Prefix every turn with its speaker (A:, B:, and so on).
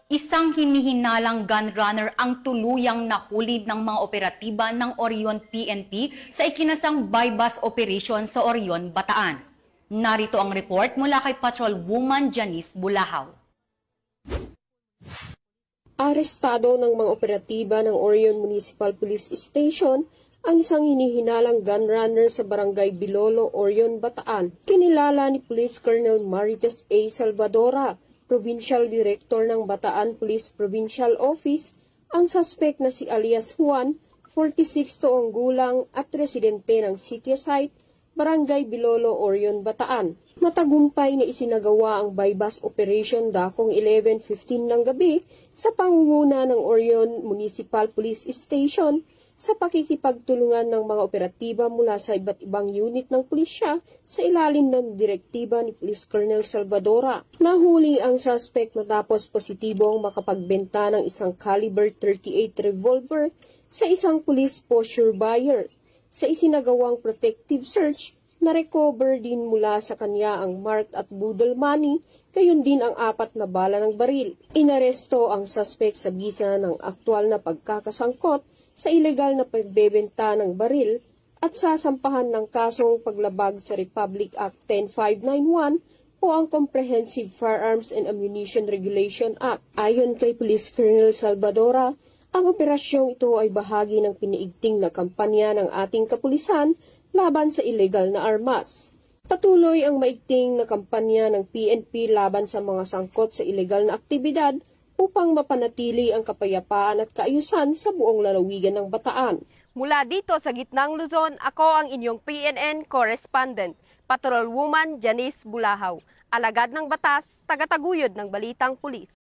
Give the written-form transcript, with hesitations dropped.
A: Isang hinihinalang gun runner ang tuluyang nahuli ng mga operatiba ng Orion PNP sa ikinasang buy-bust operation sa Orion, Bataan. Narito ang report mula kay Patrolwoman Janice Bulahaw.
B: Arestado ng mga operatiba ng Orion Municipal Police Station ang isang hinihinalang gun runner sa Barangay Bilolo, Orion, Bataan. Kinilala ni Police Colonel Marites A. Salvadora, Provincial Director ng Bataan Police Provincial Office, ang suspect na si alias Juan, 46 taong gulang at residente ng City Site, Barangay Bilolo, Orion, Bataan. Matagumpay na isinagawa ang buy-bust operation dakong 11:15 ng gabi sa pangunguna ng Orion Municipal Police Station sa pakikipagtulungan ng mga operatiba mula sa iba't ibang unit ng pulisya sa ilalim ng direktiba ni Police Colonel Salvadora. Nahuli ang suspect matapos positibong makapagbenta ng isang caliber .38 revolver sa isang police posture buyer. Sa isinagawang protective search, na-recover din mula sa kanya ang marked at budol money, gayon din ang 4 na bala ng baril. Inaresto ang suspect sa bisa ng aktwal na pagkakasangkot sa ilegal na pagbebenta ng baril at sasampahan ng kasong paglabag sa Republic Act 10591 o ang Comprehensive Firearms and Ammunition Regulation Act. Ayon kay Police Colonel Salvadora, ang operasyong ito ay bahagi ng piniigting na kampanya ng ating kapulisan laban sa ilegal na armas. Patuloy ang maigting na kampanya ng PNP laban sa mga sangkot sa ilegal na aktibidad upang mapanatili ang kapayapaan at kaayusan sa buong lalawigan ng Bataan.
C: Mula dito sa gitnang Luzon, ako ang inyong PNN correspondent, Patrolwoman Janice Bulahaw, alagad ng batas, tagataguyod ng balitang pulis.